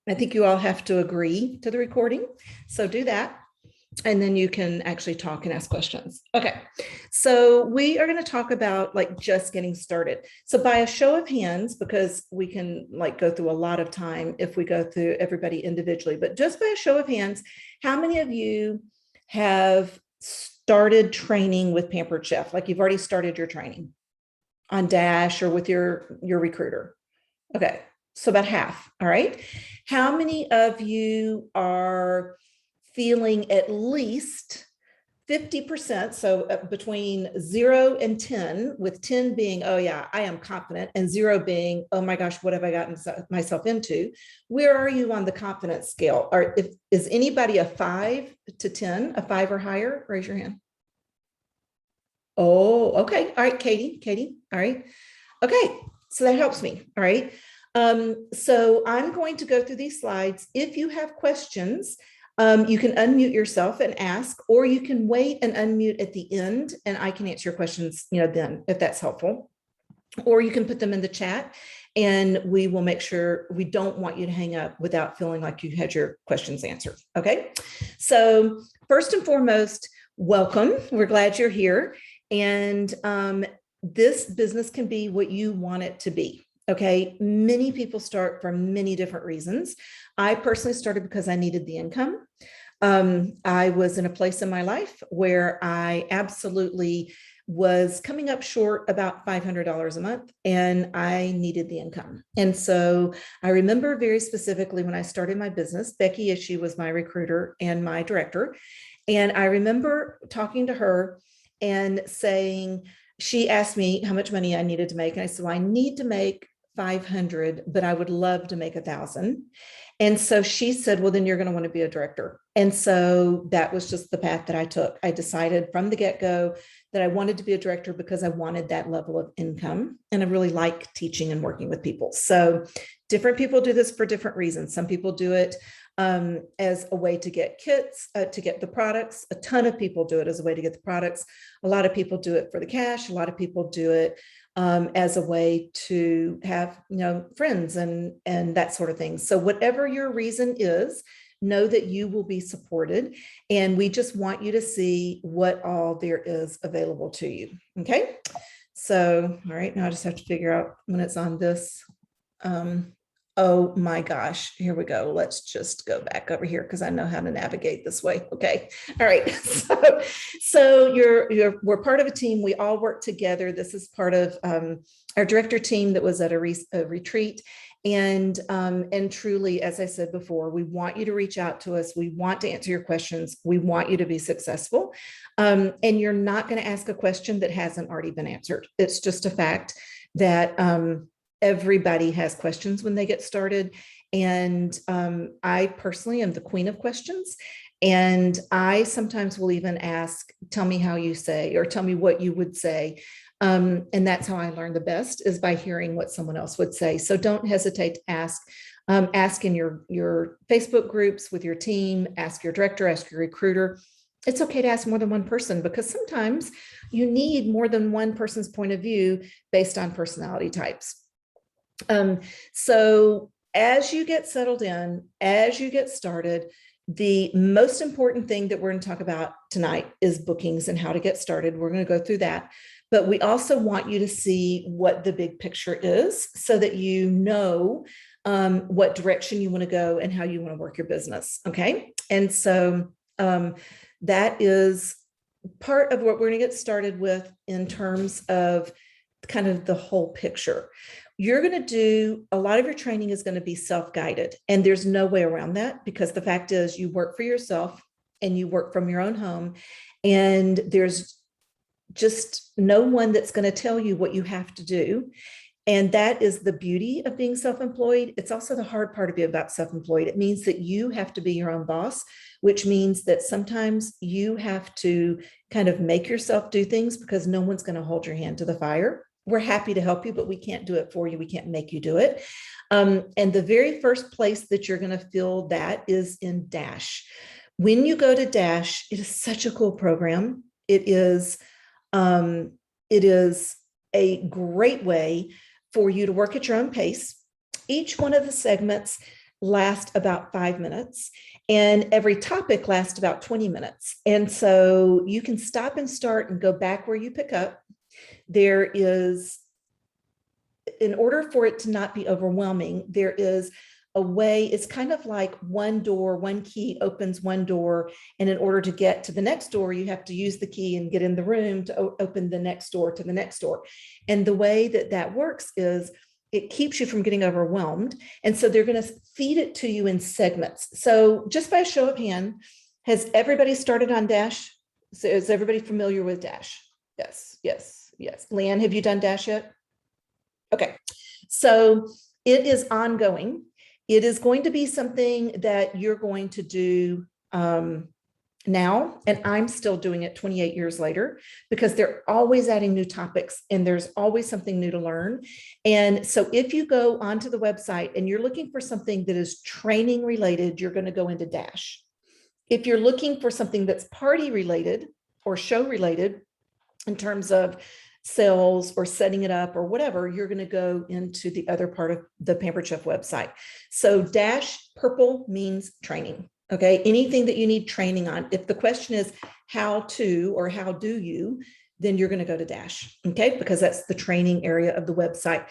I think you all have to agree to the recording. So do that. And then you can actually talk and ask questions. Okay. So we are going to talk about like just getting started. So by a show of hands, because we can like go through a lot of time if we go through everybody individually, but just by a show of hands, how many of you have started training with Pampered Chef? Like you've already started your training on Dash or with your recruiter. Okay. So about half. All right. How many of you are feeling at least 50%? So between 0 and 10, with 10 being, oh yeah, I am confident, and 0 being, oh my gosh, what have I gotten myself into? Where are you on the confidence scale? Or is anybody a 5 to 10, a 5 or higher? Raise your hand. Oh, okay. All right, Katie. All right. Okay. So that helps me. All right. So I'm going to go through these slides. If you have questions, you can unmute yourself and ask, or you can wait and unmute at the end and I can answer your questions, then if that's helpful, or you can put them in the chat and we will make sure. We don't want you to hang up without feeling like you had your questions answered. Okay. So first and foremost, welcome. We're glad you're here. And this business can be what you want it to be. Okay. Many people start for many different reasons. I personally started because I needed the income. I was in a place in my life where I absolutely was coming up short about $500 a month and I needed the income. And so I remember very specifically when I started my business, Becky Ishii was my recruiter and my director. And I remember talking to her and saying, she asked me how much money I needed to make. And I said, well, I need to make 500, but I would love to make 1,000. And so she said, well, then you're going to want to be a director. And so that was just the path that I took. I decided from the get-go that I wanted to be a director because I wanted that level of income. And I really like teaching and working with people. So different people do this for different reasons. Some people do it as a way to get kits, to get the products. A ton of people do it as a way to get the products. A lot of people do it for the cash. A lot of people do it as a way to have, friends and that sort of thing. So whatever your reason is, know that you will be supported. And we just want you to see what all there is available to you. Okay. So, all right, now I just have to figure out when it's on this. Oh my gosh, here we go. Let's just go back over here because I know how to navigate this way. Okay. All right. So we're part of a team. We all work together. This is part of our director team that was at a retreat. And truly, as I said before, we want you to reach out to us. We want to answer your questions. We want you to be successful. And you're not going to ask a question that hasn't already been answered. It's just a fact that everybody has questions when they get started. And I personally am the queen of questions. And I sometimes will even ask, tell me how you say, or tell me what you would say. And that's how I learn the best, is by hearing what someone else would say. So don't hesitate to ask. Ask in your Facebook groups with your team, ask your director, ask your recruiter. It's okay to ask more than one person because sometimes you need more than one person's point of view based on personality types. So as you get settled in, as you get started, the most important thing that we're going to talk about tonight is bookings and how to get started. We're going to go through that, but we also want you to see what the big picture is so that you know what direction you want to go and how you want to work your business. Okay. And so that is part of what we're going to get started with in terms of kind of the whole picture. You're going to do a lot of your training is going to be self-guided, and there's no way around that because the fact is you work for yourself and you work from your own home, and there's just no one that's going to tell you what you have to do. And that is the beauty of being self-employed. It's also the hard part of being about self-employed. It means that you have to be your own boss, which means that sometimes you have to kind of make yourself do things because no one's going to hold your hand to the fire. We're happy to help you, but we can't do it for you. We can't make you do it. And the very first place that you're going to feel that is in Dash. When you go to Dash, it is such a cool program. It is a great way for you to work at your own pace. Each one of the segments last about 5 minutes, and every topic lasts about 20 minutes. And so you can stop and start and go back where you pick up. There is, in order for it to not be overwhelming, there is a way, it's kind of like one door, one key opens one door. And in order to get to the next door, you have to use the key and get in the room to open the next door to the next door. And the way that that works is it keeps you from getting overwhelmed. And so they're going to feed it to you in segments. So just by a show of hand, has everybody started on Dash? So is everybody familiar with Dash? Yes, yes, yes. Leanne, have you done Dash yet? Okay, so it is ongoing. It is going to be something that you're going to do now, and I'm still doing it 28 years later, because they're always adding new topics and there's always something new to learn. And so if you go onto the website and you're looking for something that is training related, you're going to go into Dash. If you're looking for something that's party related or show related in terms of sales or setting it up or whatever, you're going to go into the other part of the Pampered Chef website. So Dash purple means training. Okay, anything that you need training on. If the question is how to or how do you, then you're going to go to Dash. Okay, because that's the training area of the website.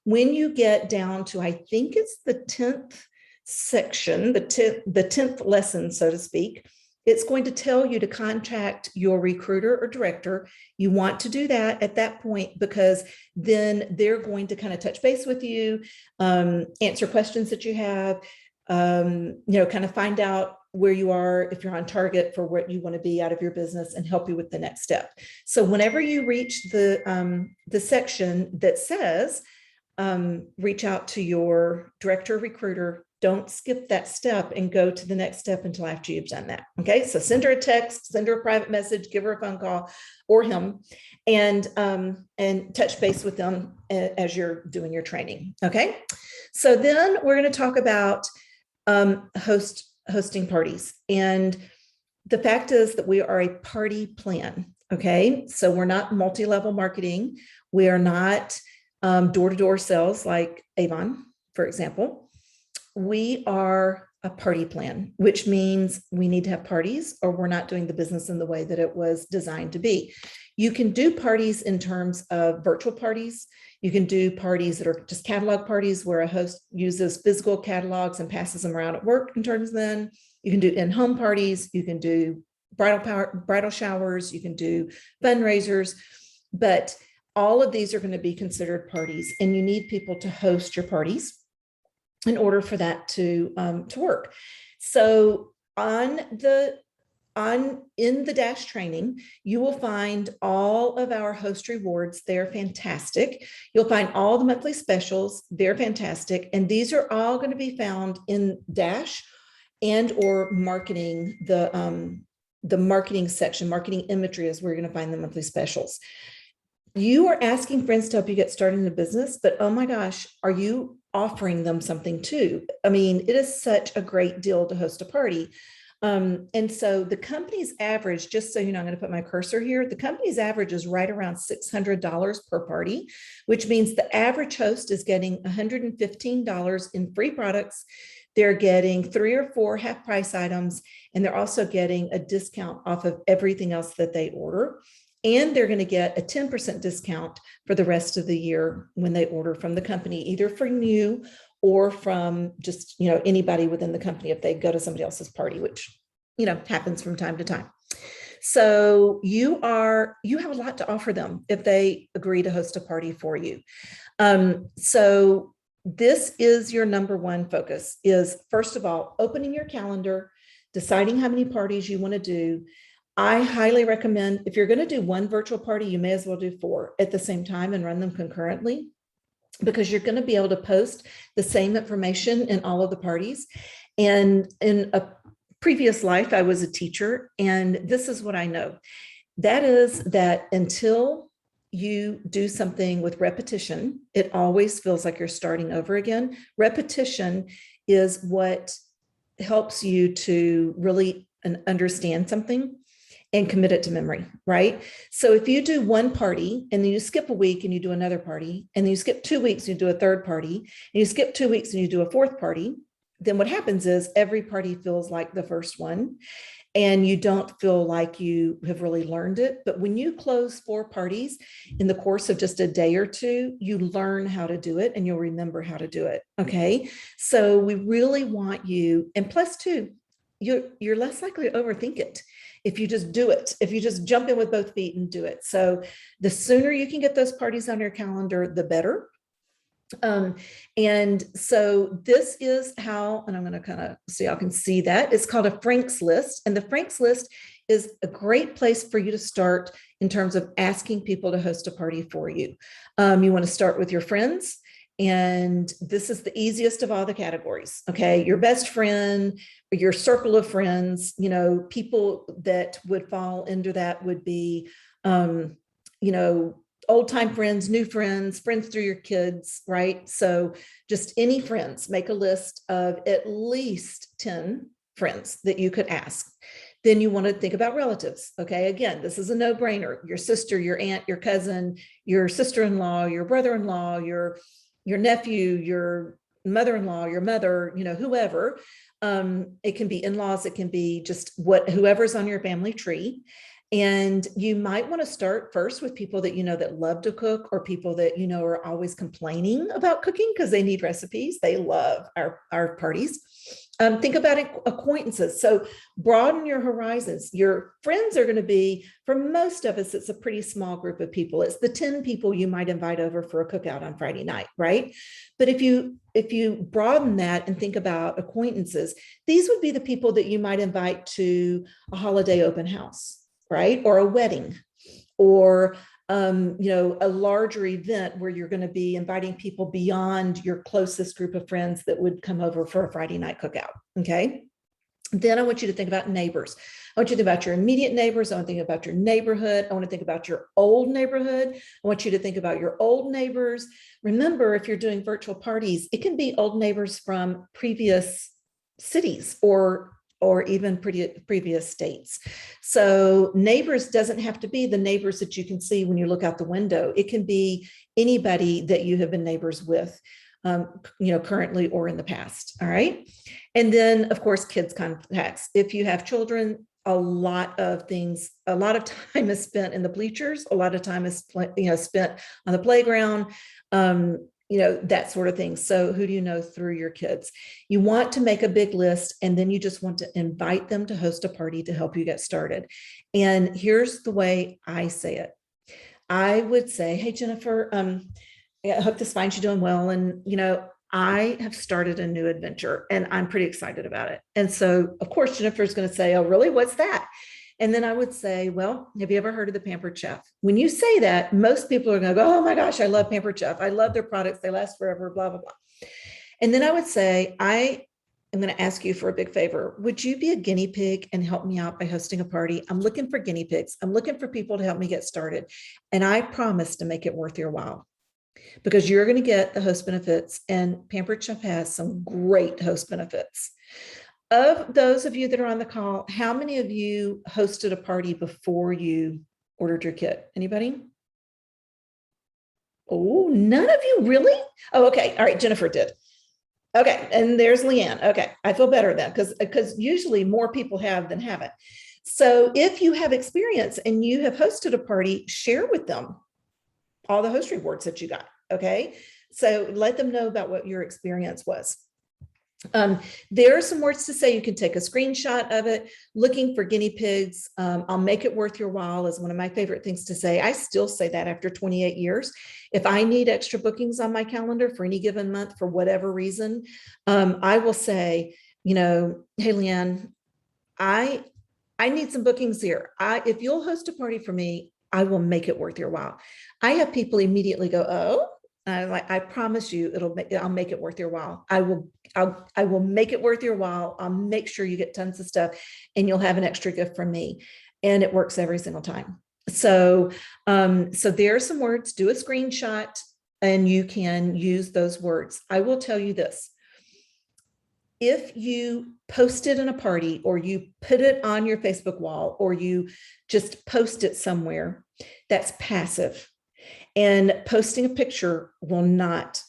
When you get down to, I think it's the 10th section, the 10th lesson, so to speak, it's going to tell you to contact your recruiter or director. You want to do that at that point, because then they're going to kind of touch base with you, answer questions that you have, kind of find out where you are, if you're on target for what you want to be out of your business, and help you with the next step. So whenever you reach the section that says, reach out to your director or recruiter, don't skip that step and go to the next step until after you've done that. Okay, so send her a text, send her a private message, give her a phone call or him, and touch base with them as you're doing your training. Okay, so then we're going to talk about hosting parties. And the fact is that we are a party plan. Okay, so we're not multi-level marketing. We are not door-to-door sales like Avon, for example. We are a party plan, which means we need to have parties or we're not doing the business in the way that it was designed to be. You can do parties in terms of virtual parties. You can do parties that are just catalog parties where a host uses physical catalogs and passes them around at work in terms of them. You can do in-home parties. You can do bridal showers. You can do fundraisers, but all of these are going to be considered parties, and you need people to host your parties in order for that to work. So in the Dash training, you will find all of our host rewards. They're fantastic. You'll find all the monthly specials. They're fantastic. And these are all going to be found in Dash and or marketing, the marketing section. Marketing imagery is where you're going to find the monthly specials. You are asking friends to help you get started in a business, but oh my gosh, are you offering them something too? I mean, it is such a great deal to host a party. And so the company's average, just so you know, I'm going to put my cursor here, the company's average is right around $600 per party, which means the average host is getting $115 in free products. They're getting 3 or 4 half price items, and they're also getting a discount off of everything else that they order. And they're going to get a 10% discount for the rest of the year when they order from the company, either from you or from just, anybody within the company if they go to somebody else's party, which, happens from time to time. So you have a lot to offer them if they agree to host a party for you. So this is your number one focus, is first of all, opening your calendar, deciding how many parties you want to do. I highly recommend, if you're going to do one virtual party, you may as well do 4 at the same time and run them concurrently, because you're going to be able to post the same information in all of the parties. And in a previous life, I was a teacher, and this is what I know. That is that until you do something with repetition, it always feels like you're starting over again. Repetition is what helps you to really understand something and commit it to memory, right? So if you do one party and then you skip a week and you do another party, and then you skip 2 weeks and you do a third party, and you skip 2 weeks and you do a fourth party, then what happens is every party feels like the first one, and you don't feel like you have really learned it. But when you close 4 parties in the course of just a day or two, you learn how to do it and you'll remember how to do it. Okay. So we really want you, and plus too, you're less likely to overthink it if you just do it, if you just jump in with both feet and do it. So the sooner you can get those parties on your calendar, the better. And so this is how, and I'm going to kind of see, I can see that it's called a Frank's list. And the Frank's list is a great place for you to start in terms of asking people to host a party for you. You want to start with your friends. And this is the easiest of all the categories. Okay. Your best friend, your circle of friends, you know, people that would fall into that would be, you know, old time friends, new friends, friends through your kids, right? So just any friends, make a list of at least 10 friends that you could ask. Then you want to think about relatives. Okay. Again, this is a no brainer. Your sister, your aunt, your cousin, your sister-in-law, your brother-in-law, your nephew, your mother-in-law, your mother, you know, whoever. It can be in-laws. It can be just whoever's on your family tree. And you might want to start first with people that you know that love to cook, or people that you know are always complaining about cooking because they need recipes. They love our parties. Think about acquaintances. So broaden your horizons. Your friends are going to be, for most of us, it's a pretty small group of people. It's the 10 people you might invite over for a cookout on Friday night, right? But if you broaden that and think about acquaintances, these would be the people that you might invite to a holiday open house, right? Or a wedding, or you know, a larger event where you're going to be inviting people beyond your closest group of friends that would come over for a Friday night cookout. Okay. Then I want you to think about neighbors. I want you to think about your immediate neighbors. I want to think about your neighborhood. I want to think about your old neighborhood. I want you to think about your old neighbors. Remember, if you're doing virtual parties, it can be old neighbors from previous cities or even previous states. So neighbors doesn't have to be the neighbors that you can see when you look out the window. It can be anybody that you have been neighbors with, you know, currently or in the past. All right. And then of course, kids contacts. If you have children, a lot of time is spent in the bleachers. A lot of time is, you know, spent on the playground. You know, that sort of thing. So who do you know through your kids? You want to make a big list, and then you just want to invite them to host a party to help you get started. And here's the way I say it. I would say, hey, Jennifer, I hope this finds you doing well. And, you know, I have started a new adventure and I'm pretty excited about it. And so, of course, Jennifer's going to say, oh, really? What's that? And then I would say, well, have you ever heard of the Pampered Chef? When you say that, most people are going to go, oh my gosh, I love Pampered Chef. I love their products. They last forever, blah, blah, blah. And then I would say, I am going to ask you for a big favor. Would you be a guinea pig and help me out by hosting a party? I'm looking for guinea pigs. I'm looking for people to help me get started. And I promise to make it worth your while, because you're going to get the host benefits, and Pampered Chef has some great host benefits. Of those of you that are on the call, how many of you hosted a party before you ordered your kit? Anybody? Oh, none of you really? Oh, okay. All right. Jennifer did. Okay. And there's Leanne. Okay. I feel better then, because usually more people have than haven't. So if you have experience and you have hosted a party, share with them all the host rewards that you got. Okay. So let them know about what your experience was. There are some words to say. You can take a screenshot of it. Looking for guinea pigs. I'll make it worth your while is one of my favorite things to say. I still say that after 28 years. If I need extra bookings on my calendar for any given month, for whatever reason, I will say, you know, hey, Leanne, I need some bookings here. If you'll host a party for me, I will make it worth your while. I have people immediately go, oh, I promise you, I'll make it worth your while. I will make it worth your while. I'll make sure you get tons of stuff, and you'll have an extra gift from me. And it works every single time. So, so there are some words. Do a screenshot, and you can use those words. I will tell you this. If you post it in a party, or you put it on your Facebook wall, or you just post it somewhere, that's passive. And posting a picture will not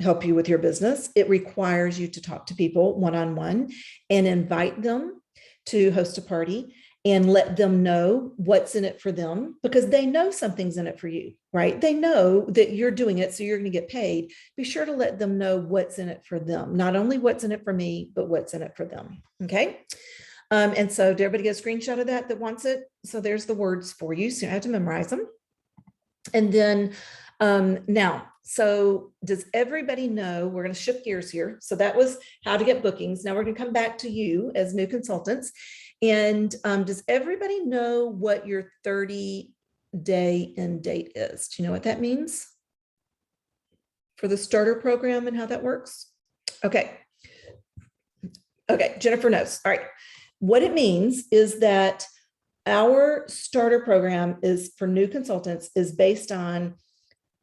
help you with your business. It requires you to talk to people one-on-one and invite them to host a party and let them know what's in it for them, because they know something's in it for you, right? They know that you're doing it, so you're going to get paid. Be sure to let them know what's in it for them. Not only what's in it for me, but what's in it for them. Okay. And so did everybody get a screenshot of that wants it? So there's the words for you. So you have to memorize them. And then now, so does everybody know, we're going to shift gears here. So that was how to get bookings. Now we're going to come back to you as new consultants. And does everybody know what your 30-day end date is? Do you know what that means for the starter program and how that works? Okay. Okay, Jennifer knows. All right. What it means is that our starter program is for new consultants is based on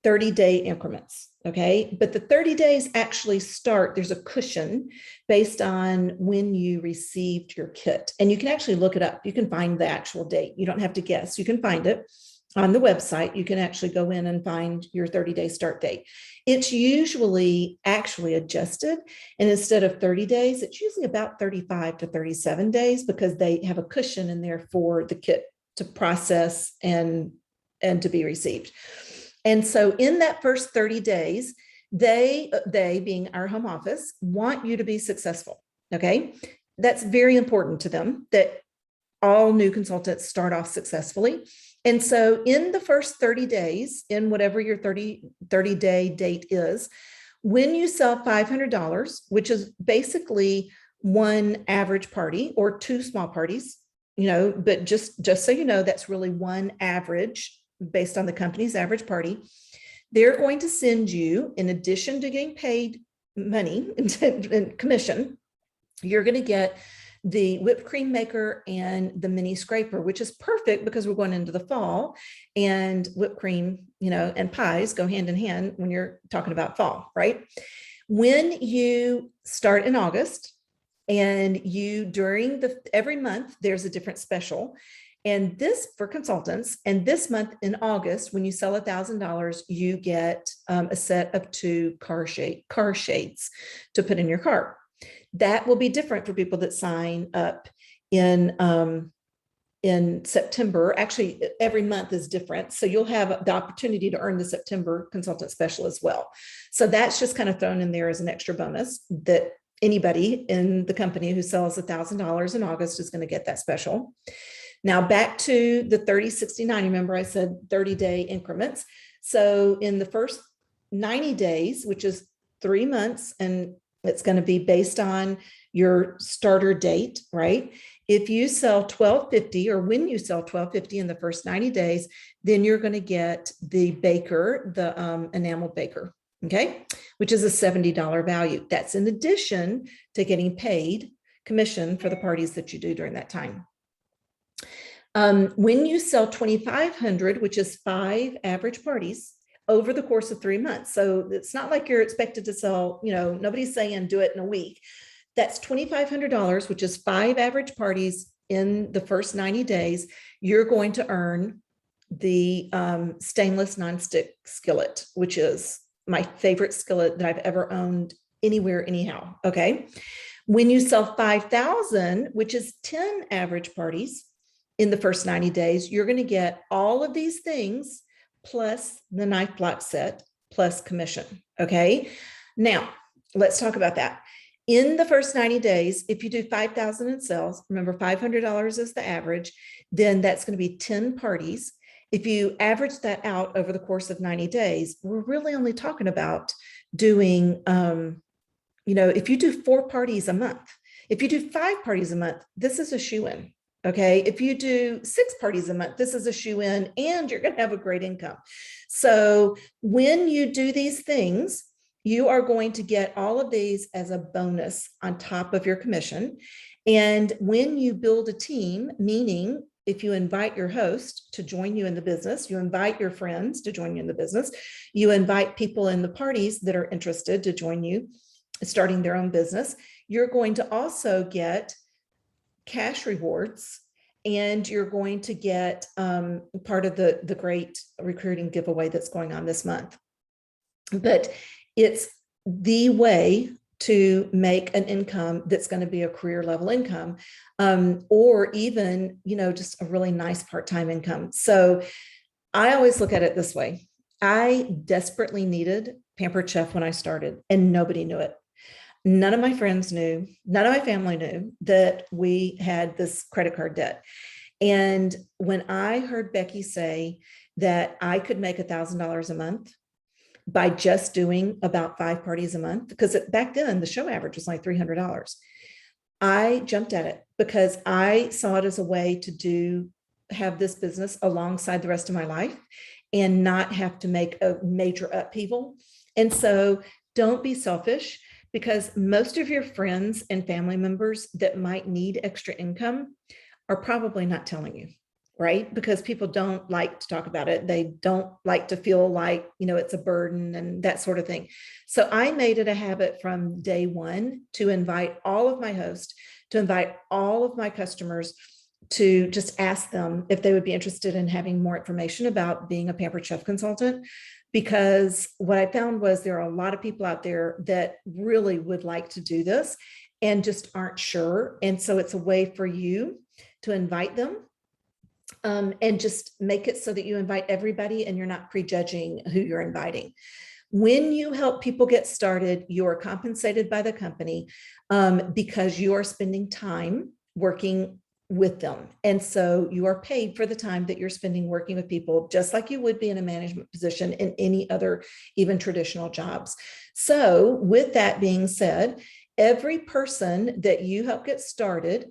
30-day increments. Okay. But the 30 days actually start, there's a cushion based on when you received your kit. And you can actually look it up. You can find the actual date. You don't have to guess. You can find it on the website. You can actually go in and find your 30-day start date. It's usually actually adjusted. And instead of 30 days, it's usually about 35 to 37 days because they have a cushion in there for the kit to process and to be received. And so in that first 30 days, they being our home office, want you to be successful. Okay. That's very important to them that all new consultants start off successfully. And so in the first 30 days, in whatever your 30-day date is, when you sell $500, which is basically one average party or two small parties, but just so you know, that's really one average based on the company's average party. They're going to send you, in addition to getting paid money and commission, you're going to get the whipped cream maker and the mini scraper, which is perfect because we're going into the fall and whipped cream, and pies go hand in hand when you're talking about fall, right? When you start in August and every month, there's a different special. And this for consultants, and this month in August, when you sell $1,000, you get a set of 2 car shades to put in your car. That will be different for people that sign up in September. Actually, every month is different. So you'll have the opportunity to earn the September consultant special as well. So that's just kind of thrown in there as an extra bonus that anybody in the company who sells $1,000 in August is going to get that special. Now back to the 30, 60, 90. Remember I said 30-day increments. So in the first 90 days, which is 3 months, and it's going to be based on your starter date, right? If you sell $1,250, or when you sell $1,250 in the first 90 days, then you're going to get the baker, the enamel baker, okay, which is a $70 value. That's in addition to getting paid commission for the parties that you do during that time. When you sell 2,500, which is 5 average parties over the course of 3 months. So it's not like you're expected to sell, nobody's saying do it in a week. That's $2,500, which is 5 average parties in the first 90 days. You're going to earn the stainless nonstick skillet, which is my favorite skillet that I've ever owned anywhere, anyhow. Okay. When you sell 5,000, which is 10 average parties in the first 90 days, you're going to get all of these things plus the knife block set plus commission. Okay. Now let's talk about that. In the first 90 days, if you do 5,000 in sales, remember $500 is the average, then that's going to be 10 parties. If you average that out over the course of 90 days, we're really only talking about doing, if you do 4 parties a month, if you do 5 parties a month, this is a shoe-in. Okay. If you do 6 parties a month, this is a shoe-in, and you're going to have a great income. So when you do these things, you are going to get all of these as a bonus on top of your commission. And when you build a team, meaning if you invite your host to join you in the business, you invite your friends to join you in the business, you invite people in the parties that are interested to join you starting their own business, you're going to also get cash rewards, and you're going to get part of the great recruiting giveaway that's going on this month. But it's the way to make an income that's going to be a career level income, or even, just a really nice part-time income. So I always look at it this way. I desperately needed Pampered Chef when I started, and nobody knew it. None of my friends knew, none of my family knew that we had this credit card debt. And when I heard Becky say that I could make $1,000 a month by just doing about 5 parties a month, because back then the show average was like $300, I jumped at it because I saw it as a way to have this business alongside the rest of my life and not have to make a major upheaval. And so don't be selfish, because most of your friends and family members that might need extra income are probably not telling you, right? Because people don't like to talk about it. They don't like to feel like, it's a burden and that sort of thing. So I made it a habit from day one to invite all of my hosts, to invite all of my customers, to just ask them if they would be interested in having more information about being a Pampered Chef consultant. Because what I found was there are a lot of people out there that really would like to do this and just aren't sure. And so it's a way for you to invite them, and just make it so that you invite everybody and you're not prejudging who you're inviting. When you help people get started, you're compensated by the company, because you are spending time working with them. And so you are paid for the time that you're spending working with people, just like you would be in a management position in any other, even traditional jobs. So with that being said, every person that you help get started,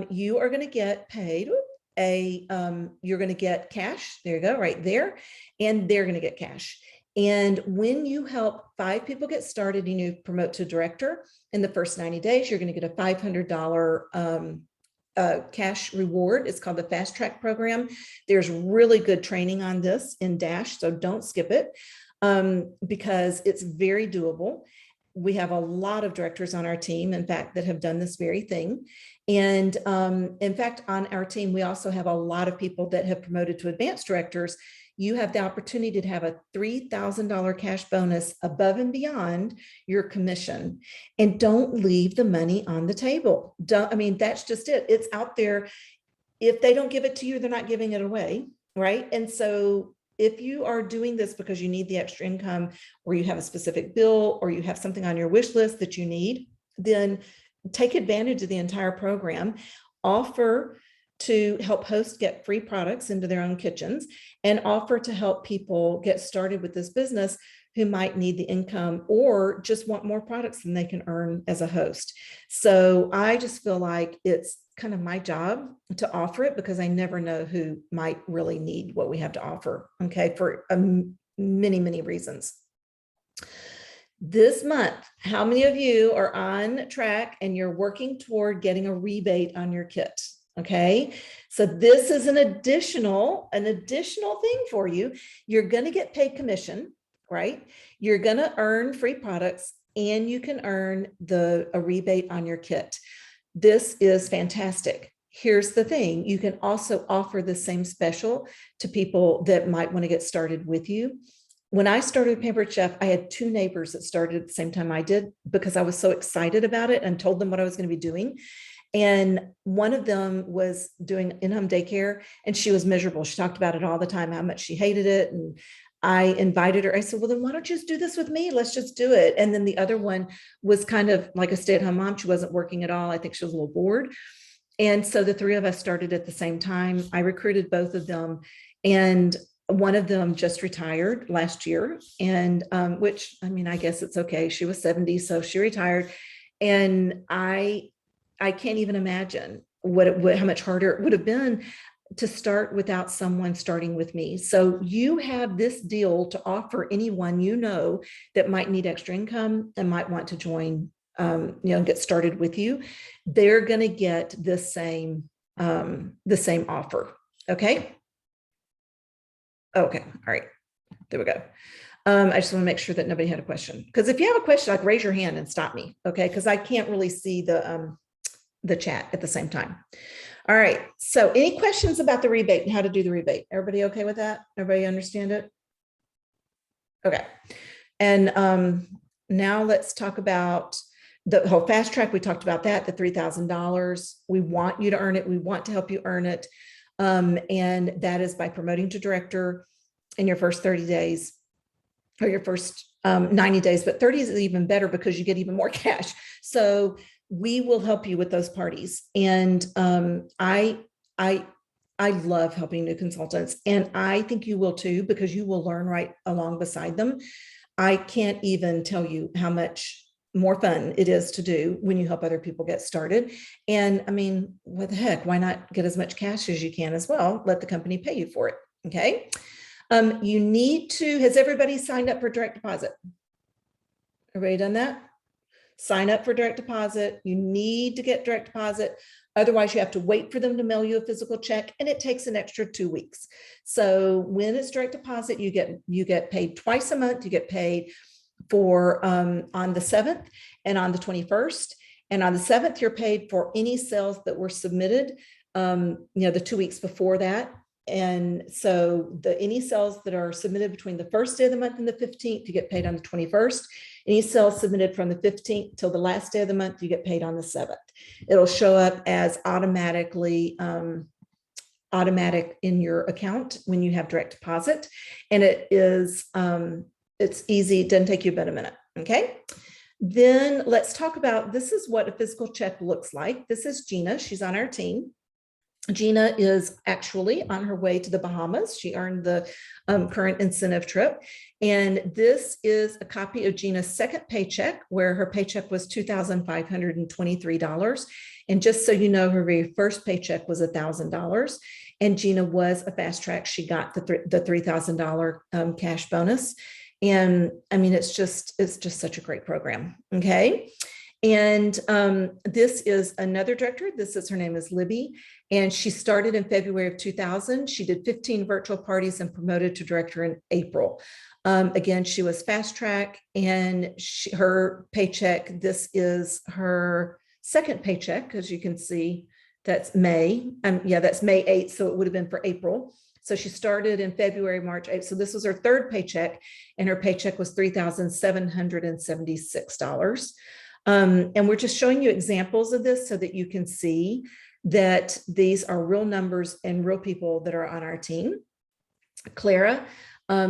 you are going to get paid you're going to get cash. There you go, right there. And they're going to get cash. And when you help 5 people get started and you promote to director in the first 90 days, you're going to get a $500 cash reward. It's called the Fast Track program. There's really good training on this in Dash, so don't skip it, because it's very doable. We have a lot of directors on our team, in fact, that have done this very thing. And in fact, on our team, we also have a lot of people that have promoted to advanced directors. You have the opportunity to have a $3,000 cash bonus above and beyond your commission. And don't leave the money on the table. That's just it. It's out there. If they don't give it to you, they're not giving it away, right? And so if you are doing this because you need the extra income, or you have a specific bill, or you have something on your wish list that you need, then take advantage of the entire program. Offer to help hosts get free products into their own kitchens, and offer to help people get started with this business who might need the income or just want more products than they can earn as a host. So I just feel like it's kind of my job to offer it, because I never know who might really need what we have to offer. Okay, for many, many reasons. This month, how many of you are on track and you're working toward getting a rebate on your kit? Okay, so this is an additional thing for you. You're going to get paid commission, right? You're going to earn free products, and you can earn a rebate on your kit. This is fantastic. Here's the thing. You can also offer the same special to people that might want to get started with you. When I started Pampered Chef, I had 2 neighbors that started at the same time I did, because I was so excited about it and told them what I was going to be doing. And one of them was doing in-home daycare, and she was miserable. She talked about it all the time, how much she hated it. And I invited her. I said, well, then why don't you just do this with me? Let's just do it. And then the other one was kind of like a stay-at-home mom. She wasn't working at all. I think she was a little bored. And so the 3 of us started at the same time. I recruited both of them, and one of them just retired last year, and which, I guess it's okay. She was 70, so she retired. And I can't even imagine how much harder it would have been to start without someone starting with me. So you have this deal to offer anyone that might need extra income and might want to join, get started with you. They're going to get the same offer. Okay. Okay. All right. There we go. I just want to make sure that nobody had a question, because if you have a question, like, raise your hand and stop me. Okay. Because I can't really see the chat at the same time. All right. So any questions about the rebate and how to do the rebate? Everybody okay with that? Everybody understand it? Okay. And Now let's talk about the whole fast track. We talked about that, the $3,000. We want you to earn it. We want to help you earn it. And that is by promoting to director in your first 30 days or your first 90 days, but 30 is even better because you get even more cash. So we will help you with those parties. And I love helping new consultants, and I think you will too, because you will learn right along beside them. I can't even tell you how much more fun it is to do when you help other people get started. And I mean, what the heck, why not get as much cash as you can as well? Let the company pay you for it. Okay. You need to, has everybody signed up for direct deposit? Everybody done that? Sign up for direct deposit. You need to get direct deposit. Otherwise, you have to wait for them to mail you a physical check, and it takes an extra 2 weeks. So when it's direct deposit, you get paid twice a month. You get paid for on the 7th and on the 21st. And on the 7th, you're paid for any sales that were submitted, the 2 weeks before that. And so any sales that are submitted between the first day of the month and the 15th, you get paid on the 21st. Any sales submitted from the 15th till the last day of the month, you get paid on the 7th. It'll show up as automatic in your account when you have direct deposit. And it is, it's easy. It doesn't take you but a minute. Okay. Then let's talk about, this is what a physical check looks like. This is Gina. She's on our team. Gina is actually on her way to the Bahamas. She earned the current incentive trip. And this is a copy of Gina's second paycheck, where her paycheck was $2,523. And just so you know, her very first paycheck was $1,000. And Gina was a fast track. She got the $3,000 cash bonus. And I mean, it's just such a great program. Okay. And this is another director. Her name is Libby, and she started in February of 2000. She did 15 virtual parties and promoted to director in April. Again, she was fast track, and her paycheck, this is her second paycheck, as you can see, that's May. That's May 8th. So it would have been for April. So she started in February, March 8th. So this was her third paycheck, and her paycheck was $3,776. And we're just showing you examples of this so that you can see that these are real numbers and real people that are on our team. Clara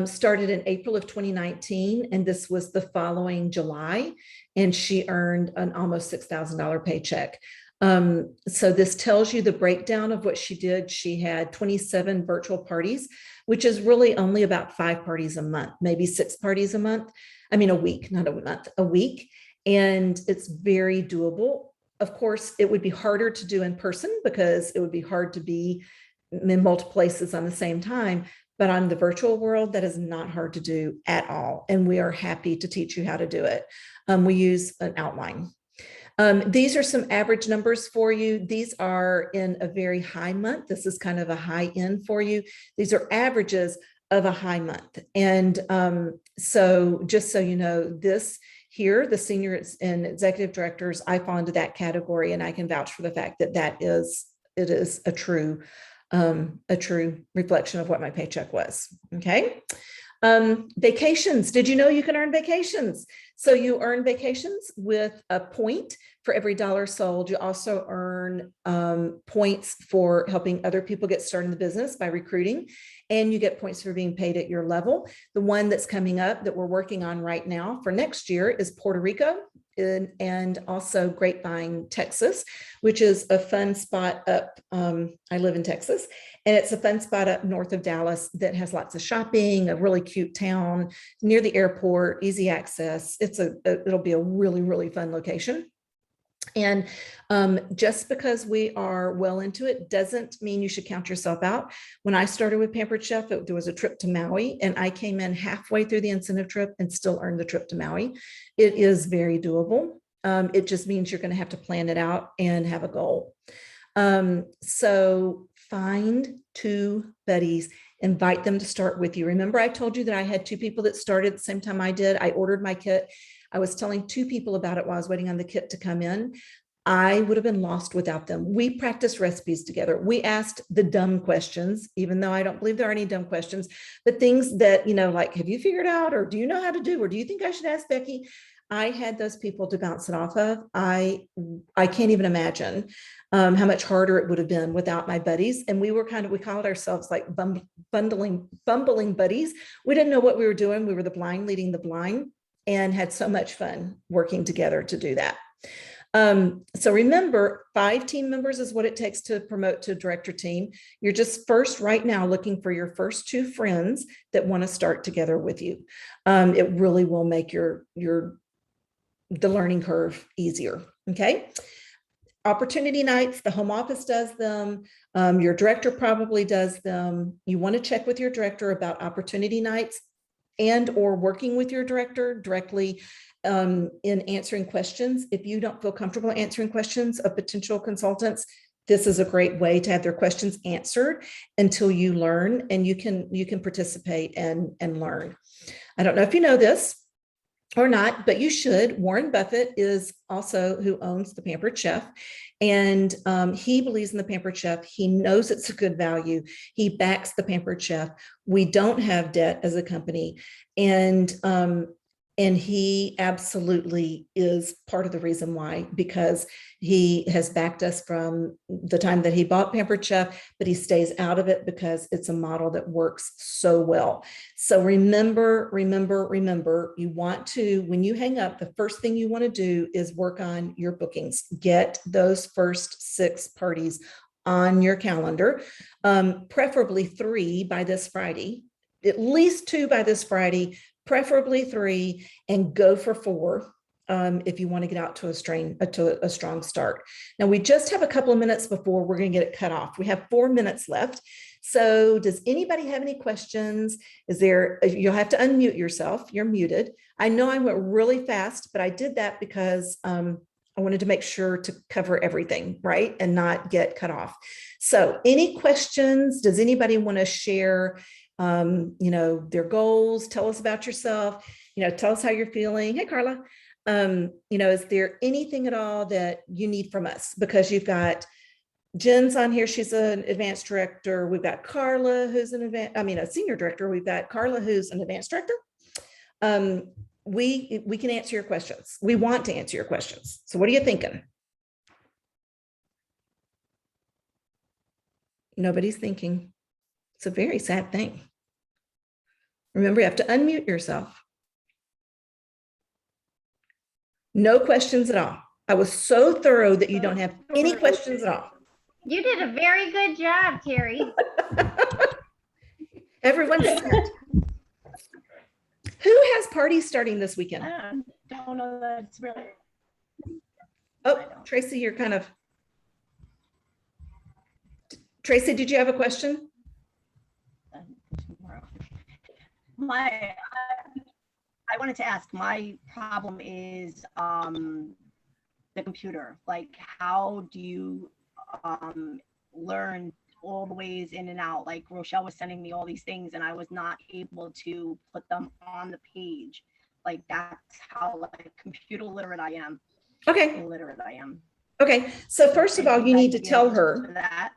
started in April of 2019, and this was the following July, and she earned an almost $6,000 paycheck. So this tells you the breakdown of what she did. She had 27 virtual parties, which is really only about 5 parties a month, maybe 6 parties a month. I mean, a week, not a month, a week. And it's very doable. Of course, it would be harder to do in person because it would be hard to be in multiple places on the same time. But on the virtual world, that is not hard to do at all. And we are happy to teach you how to do it. We use an outline. These are some average numbers for you. These are in a very high month. This is kind of a high end for you. These are averages of a high month. And so just so you know, this here, the senior and executive directors, I fall into that category, and I can vouch for the fact that it is a true reflection of what my paycheck was. Okay. Vacations. Did you know you can earn vacations? So you earn vacations with a point for every dollar sold. You also earn points for helping other people get started in the business by recruiting, and you get points for being paid at your level. The one that's coming up that we're working on right now for next year is Puerto Rico and also Grapevine, Texas, which is a fun spot up. I live in Texas, and it's a fun spot up north of Dallas that has lots of shopping, a really cute town near the airport, easy access. It'll be a really, really fun location. And just because we are well into it doesn't mean you should count yourself out. When I started with Pampered Chef, there was a trip to Maui, and I came in halfway through the incentive trip and still earned the trip to Maui. It is very doable. It just means you're going to have to plan it out and have a goal. So find 2 buddies, invite them to start with you. Remember, I told you that I had 2 people that started at the same time I did. I ordered my kit. I was telling 2 people about it while I was waiting on the kit to come in. I would have been lost without them. We practiced recipes together. We asked the dumb questions, even though I don't believe there are any dumb questions, but things that, like, have you figured out, or do you know how to do, or do you think I should ask Becky? I had those people to bounce it off of. I can't even imagine how much harder it would have been without my buddies. And we called ourselves like bumbling buddies. We didn't know what we were doing. We were the blind leading the blind, and had so much fun working together to do that. So remember, 5 team members is what it takes to promote to a director team. You're just first right now looking for your first 2 friends that want to start together with you. It really will make the learning curve easier. Okay. Opportunity nights, the home office does them. Your director probably does them. You want to check with your director about opportunity nights and or working with your director directly in answering questions. If you don't feel comfortable answering questions of potential consultants, this is a great way to have their questions answered until you learn, and you can participate and learn. I don't know if you know this or not, but you should. Warren Buffett is also who owns the Pampered Chef. And he believes in the Pampered Chef. He knows it's a good value. He backs the Pampered Chef. We don't have debt as a company. And he absolutely is part of the reason why, because he has backed us from the time that he bought Pampered Chef, but he stays out of it because it's a model that works so well. So remember, you want to, when you hang up, the first thing you want to do is work on your bookings. Get those first 6 parties on your calendar, preferably 3 by this Friday, at least 2 by this Friday, preferably 3, and go for 4 if you want to get out to a strong start. Now, we just have a couple of minutes before we're going to get it cut off. We have 4 minutes left. So does anybody have any questions? You'll have to unmute yourself. You're muted. I know I went really fast, but I did that because I wanted to make sure to cover everything, right? And not get cut off. So any questions? Does anybody want to share their goals? Tell us about yourself, tell us how you're feeling. Hey, Carla, is there anything at all that you need from us? Because you've got Jen's on here. She's an advanced director. We've got Carla, who's a senior director. We've got Carla, who's an advanced director. We can answer your questions. We want to answer your questions. So what are you thinking? Nobody's thinking. It's a very sad thing. Remember, you have to unmute yourself. No questions at all. I was so thorough that you don't have any questions at all. You did a very good job, Terry. Everyone's set. Who has parties starting this weekend? I don't know that it's really. Oh, Tracy, you're kind of. Tracy, did you have a question? I wanted to ask, my problem is the computer. Like, how do you learn all the ways in and out? Like Rochelle was sending me all these things and I was not able to put them on the page. Like, that's how like computer literate I am. Okay. Illiterate I am. Okay. So first of all, you need to tell her that.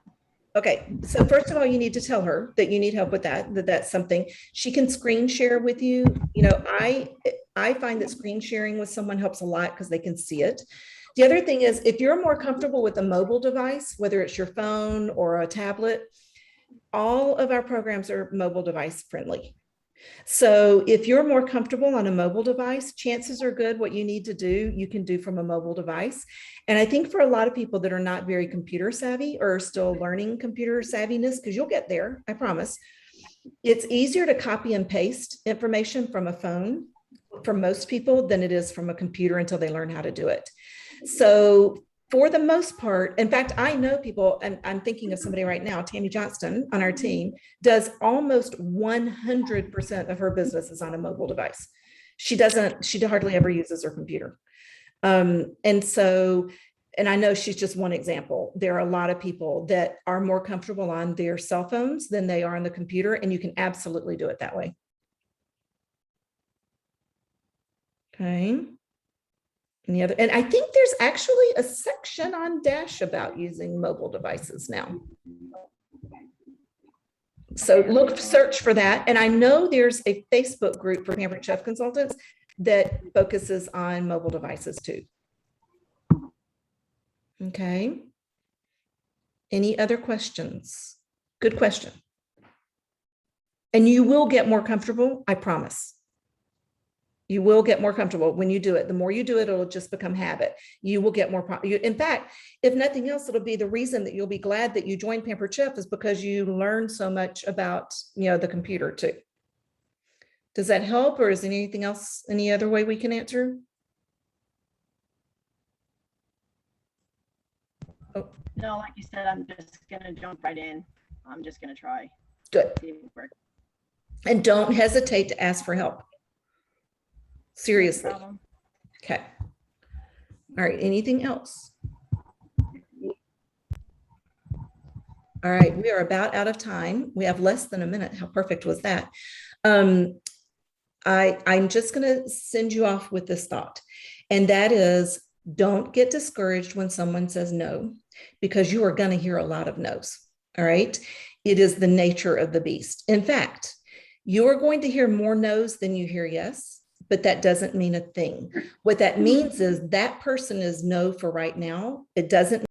Okay, so first of all, you need to tell her that you need help with that's something she can screen share with you. I find that screen sharing with someone helps a lot because they can see it. The other thing is, if you're more comfortable with a mobile device, whether it's your phone or a tablet, all of our programs are mobile device friendly. So if you're more comfortable on a mobile device, chances are good what you need to do, you can do from a mobile device. And I think for a lot of people that are not very computer savvy or are still learning computer savviness, because you'll get there, I promise, it's easier to copy and paste information from a phone for most people than it is from a computer until they learn how to do it. So for the most part, in fact, I know people, and I'm thinking of somebody right now, Tammy Johnston on our team, does almost 100% of her business is on a mobile device. She hardly ever uses her computer. And I know she's just one example. There are a lot of people that are more comfortable on their cell phones than they are on the computer, and you can absolutely do it that way. Okay. And I think there's actually a section on Dash about using mobile devices now. So search for that. And I know there's a Facebook group for Pampered Chef Consultants that focuses on mobile devices too. Okay. Any other questions? Good question. And you will get more comfortable, I promise. You will get more comfortable when you do it. The more you do it, it'll just become habit. You will get more. In fact, if nothing else, it'll be the reason that you'll be glad that you joined Pampered Chef is because you learned so much about, the computer too. Does that help, or is there anything else, any other way we can answer? Oh, No, like you said, I'm just gonna jump right in. I'm just gonna try. good. See if it works. And don't hesitate to ask for help. Seriously. No problem. Okay. All right. Anything else? All right. We are about out of time. We have less than a minute. How perfect was that? I'm just going to send you off with this thought, and that is, don't get discouraged when someone says no, because you are going to hear a lot of no's. All right. It is the nature of the beast. In fact, you are going to hear more no's than you hear yes, but that doesn't mean a thing. What that means is that person is no for right now. It doesn't